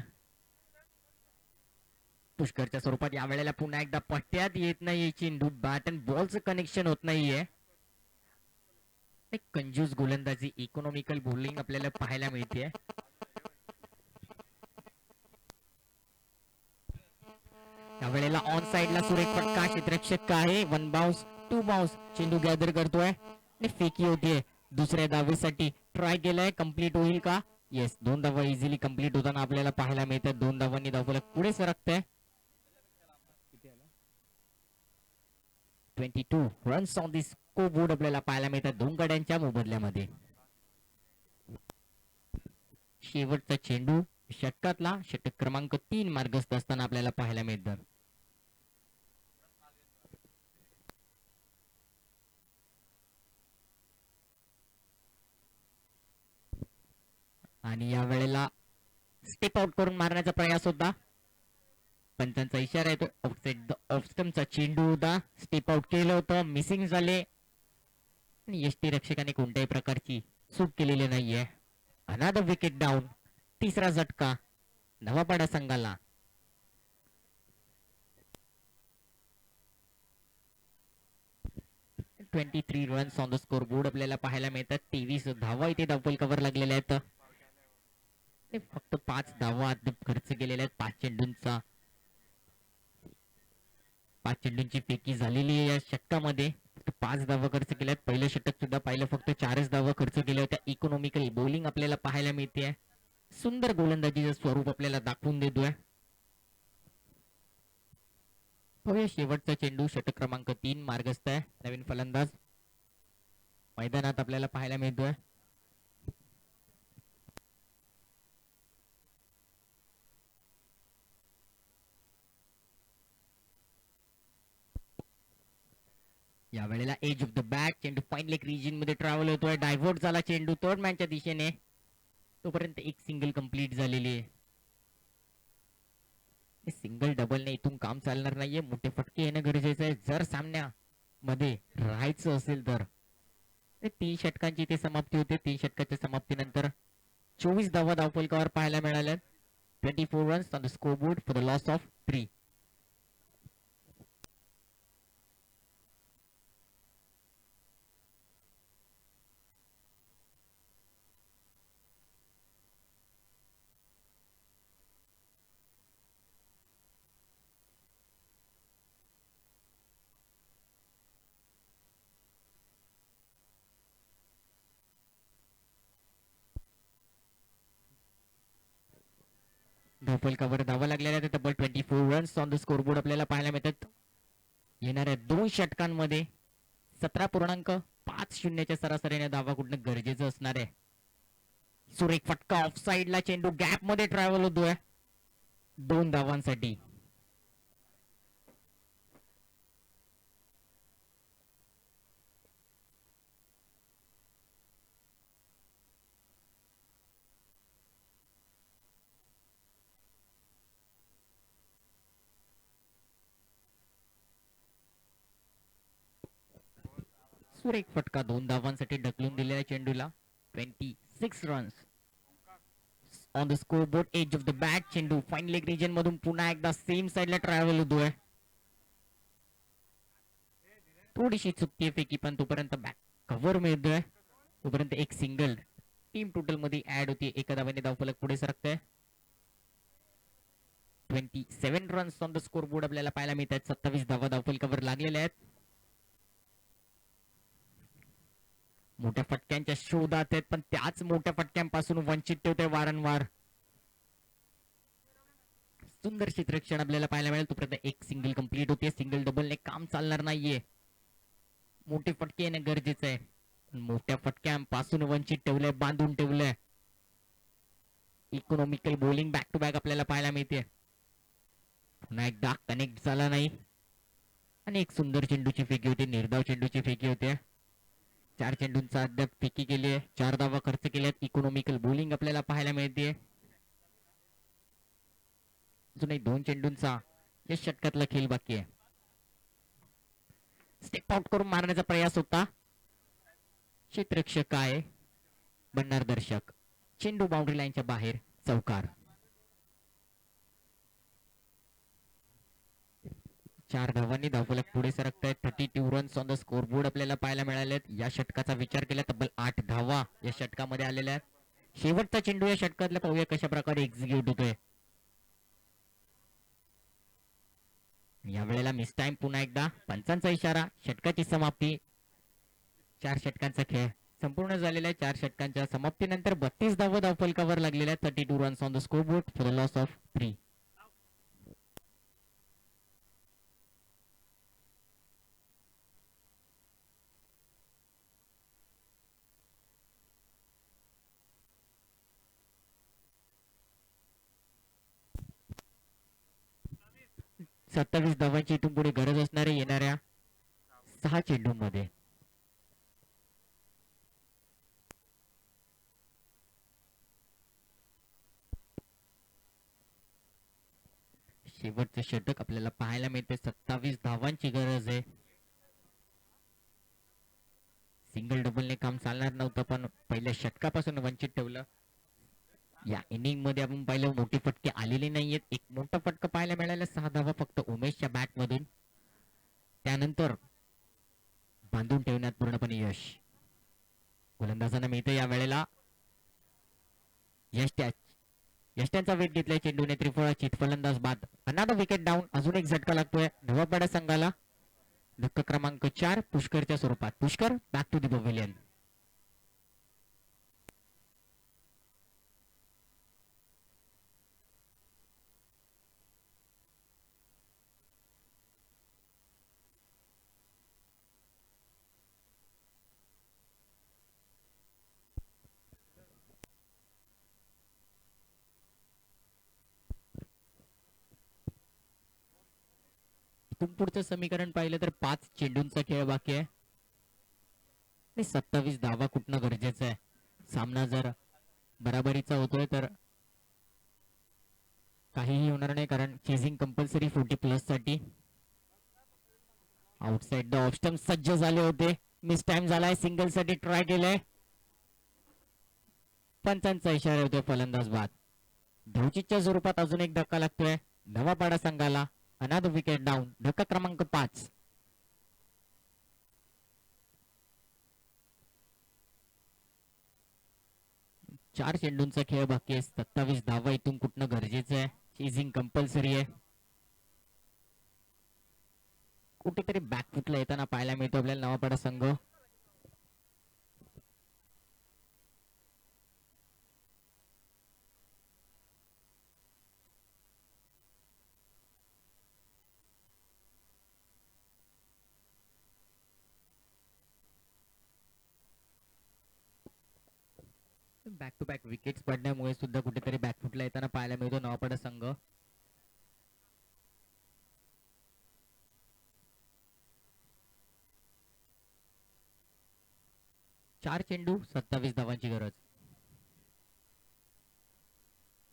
पुष्करच्या स्वरूपात या वेळेला पुन्हा एकदा पट्ट्यात येत नाहीये चेंडू. बॅट अँड बॉलचं कनेक्शन होत नाहीये. एक कंजूस गोलंदाजी, इकॉनॉमिकल बॉलिंग आपल्याला पाहायला मिळते. या वेळेला ऑन साइडला सुरेख फटका. क्षेत्ररक्षक आहे. 1 बाउन्स 2 बाउन्स. चेंडू गॅदर करतोय आणि फेकी होतीये. दुसऱ्या धावेसाठी ट्राय केलाय. कंप्लीट होईल का? येस, 2 धावा इझिली कंप्लीट होताना आपल्याला पाहायला मिळतात. 2 धावांनी धावफलक पुढे सरकतंय. 22 रन्स ऑन दी स्कोरबोर्ड आपल्याला पाहायला मिळतात 2 गड्यांच्या मोबदल्यामध्ये. शेवटचा चेंडू षटकातला, षटक क्रमांक 3 मार्गस्थ असताना आपल्याला पाहायला मिळतात. आणि या वेळेला स्टेप आउट करून मारण्याचा प्रयास होता. पंचांचा इशारा येतो. आउटसाइड ऑफ स्टंपचा चेंडू होता. स्टेप आउट केलं होतं, मिसिंग झाले आणि यष्टीरक्षकाने कोणत्याही प्रकारची चूक केलेली नाहीये. अनादर विकेट डाऊन. तिसरा झटका नवापाडा संघाला. Twenty runs on the score board आपल्याला पाहायला मिळतात. 23 धावा इथे धावफलकावर लागलेल्या आहेत. फक्त 5 धावा खर्च केलेल्या आहेत. 5 चेंडूंची फेकी झालेली आहे या षटकामध्ये. 5 धावा खर्च केल्यात. पहिलं षटक सुद्धा पाहिलं, फक्त 4च धावा खर्च केल्या होत्या. इकॉनॉमिकल बॉलिंग आपल्याला पाहायला मिळते. सुंदर गोलंदाजीचं स्वरूप आपल्याला दाखवून देतोय. शेवटचा चेंडू षटक क्रमांक 3 मार्गस्थ आहे. नवीन फलंदाज मैदानात आपल्याला पाहायला मिळतोय. या वेळेला एज ऑफ द बॅट. चेंडू फाईन लेग रिजन मध्ये ट्रॅव्हल होतोय. डायव्हर्ट झाला चेंडू थर्ड मॅनच्या दिशेने. तोपर्यंत एक सिंगल कंप्लीट झालेली आहे. सिंगल डबलने इथून काम चालणार नाहीये. मोठे फटके येणं गरजेचं आहे जर सामन्यामध्ये राहायचं असेल तर. 3 षटकांची इथे समाप्ती होते. 3 षटकाच्या समाप्तीनंतर 24 धावा धावफलकावर पाहायला मिळाल्या. 24 runs on the scoreboard for the loss of 3. धावफलकावर धावा लागलेल्या आहेत. तब्बल 24 रन्स ऑन द स्कोरबोर्ड आपल्याला पाहायला मिळतात. येणाऱ्या 2 षटकांमध्ये 17.50च्या सरासरीने धावा कुठणं गरजेचं असणार आहे. सुरेख फटका ऑफ साइडला. चेंडू गॅप मध्ये ट्रॅव्हल होतोय 2 धावांसाठी. सुरेख फटका 2 धावांसाठी ढकलून दिलेल्या चेंडूला. 26 runs on the score board. Edge of the bat चेंडू फाईन लेग रिजन मधून पुन्हा एकदा सेम साइडला ट्रॅव्हल होतोय. थोडीशी चुकतीये फेकी पण तोपर्यंत बॅक कव्हर मिळतोय. तोपर्यंत एक सिंगल टीम टोटल मध्ये ऍड होती. एका धावाने धावफलक पुढे सरकतोय. 27 runs on the score board आपल्याला पाहायला मिळत आहेत. 27 धावा धावफलकावर लागलेल्या आहेत. मोठ्या फटक्यांच्या शोधात आहेत पण त्याच मोठ्या फटक्यांपासून वंचित ठेवते वारंवार. सुंदर क्षेत्ररक्षण आपल्याला पाहायला मिळेल. तोपर्यंत एक सिंगल कंप्लीट होते. सिंगल डबलने काम चालणार नाहीये. मोठे फटके येणे गरजेचं आहे. मोठ्या फटक्यांपासून वंचित ठेवलंय, बांधून ठेवलंय. Economical bowling back to back आपल्याला पाहायला मिळते. पुन्हा एकदा कनेक्ट झाला नाही आणि एक सुंदर चेंडूची फेकी होती. निर्धाव चेंडूची फेकी होते. 4 चेंडूंचा अद्याप फेकी केली आहे. 4 धावा खर्च केल्यात. इकॉनॉमिकल बॉलिंग आपल्याला पाहायला मिळते. अजूनही 2 चेंडूंचा या षटकातला खेळ बाकी आहे. स्टेप आउट करून मारण्याचा प्रयास होता. क्षेत्ररक्षक काय बनणार दर्शक. चेंडू बाउंड्री लाईनच्या बाहेर. चौकार. 4 धावांनी धावफलक पुढे सरकत आहेत. 32 runs on the score board आपल्याला पाहायला मिळालेत. या षटकाचा विचार केला तब्बल 8 धावा या षटकामध्ये आलेल्या आहेत. शेवटचा चेंडू या षटकातला पाहूया कशा प्रकारे एक्झिक्यूट होतोय. या वेळेला मिस टाइम. पुन्हा एकदा पंचांचा इशारा. षटकाची समाप्ती. 4 षटकांचा खेळ संपूर्ण झालेला आहे. 4 षटकांच्या समाप्तीनंतर 32 धावा धावफलकावर लागलेल्या. 32 runs on the score board for the loss of 3. सत्तावीस धावांची इथून पुढे गरज असणारे येणाऱ्या 6 चेंडूंमध्ये. शेवटचे षटक आपल्याला पाहायला मिळते. 27 धावांची गरज आहे. सिंगल डबलने काम चालणार नव्हतं पण पहिल्या षटकापासून वंचित ठेवलं. या इनिंग मध्ये आपण पाहिलं मोठे फटके आलेले नाहीयेत. एक मोठा फटका पाहायला मिळाला. 6 धावा फक्त उमेशच्या बॅट मधून. त्यानंतर बांधून ठेवण्यात पूर्णपणे यश गोलंदाजांना मिळतं. या वेळेला यष्ट्यांचा वेग घेतलाय चेंडूने. त्रिफळाची फलंदाज बाद. अनादर विकेट डाऊन. अजून एक झटका लागतोय नवापाडा संघाला. धक्का क्रमांक 4 पुष्करच्या स्वरूपात. Pushkar back to the pavilion. इथून पुढचं समीकरण पाहिलं तर 5 चेंडूंचा खेळ बाकी आहे आणि 27 धावा कुठनं गरजेचं आहे. सामना जर बराबरीचा होतोय तर काहीही होणार नाही कारण चेजिंग कंपल्सरी 40+ साठी. आउटसाइड द ऑफ स्टंप सज्ज झाले होते. मिस टाइम झालाय. सिंगल साठी ट्राय केलंय. पंचांचा इशारा होतोय फलंदाज बाद. धावचीच्या स्वरूपात अजून एक धक्का लागतोय नवापाडा संघाला. अनादर विकेट डाऊन. धक्का क्रमांक 5. चार चेंडूंचा खेळ बाकी आहे. 27 धावा इथून कुठनं गरजेचं आहे. चेजिंग कंपल्सरी आहे. कुठेतरी बॅकफुटला येताना पाहायला मिळतो आपल्याला नवापाडा संघ. बॅक टू बॅक विकेट्स पडण्यामुळे सुद्धा कुठेतरी बॅकफुटला येताना पाहायला मिळतो नवापाडा संघ. चार चेंडू 27 धावांची गरज.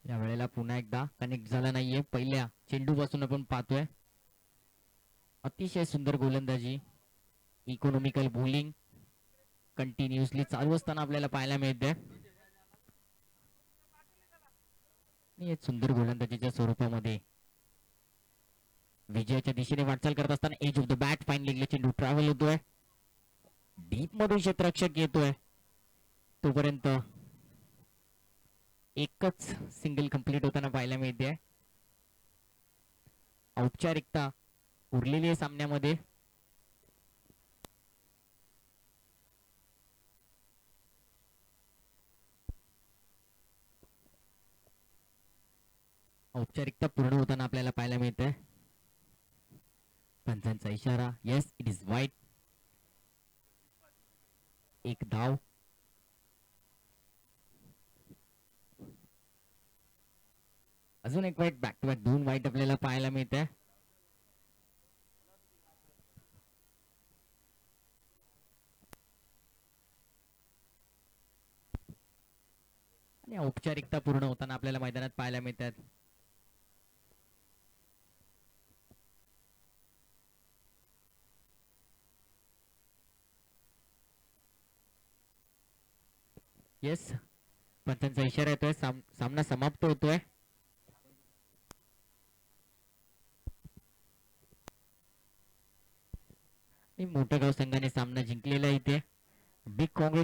या वेळेला पुन्हा एकदा कनेक्ट झाला नाहीये. पहिल्या चेंडू पासून आपण पाहतोय अतिशय सुंदर गोलंदाजी. इकॉनॉमिकल बॉलिंग कंटिन्युअसली चालू असताना आपल्याला पाहायला मिळते आणि एक सुंदर गोलंदाजीच्या स्वरूपामध्ये विजयाच्या दिशेने वाटचाल करत असताना edge of the bat fine लेगला चेंडू ट्रॅव्हल होतोय, डीप मधून क्षेत्ररक्षक येतोय, तोपर्यंत एकच सिंगल कंप्लीट होताना पाहायला मिळते. औपचारिकता उरलेली आहे सामन्यामध्ये. औपचारिकता पूर्ण होताना आपल्याला पाहायला मिळते. पंचांचा इशारा, येस इट इज वाईट. एक धाव. अजून एक वाईट, बॅक टू बॅक 2 वाईट आपल्याला पाहायला मिळते. आणि औपचारिकता पूर्ण होताना आपल्याला मैदानात पाहायला मिळतात. येस, पंचांचा इशारा येतोय, सामना समाप्त होतोय. मोठं गाव संघाने सामना जिंकलेला इथे. बिग काँग्रेस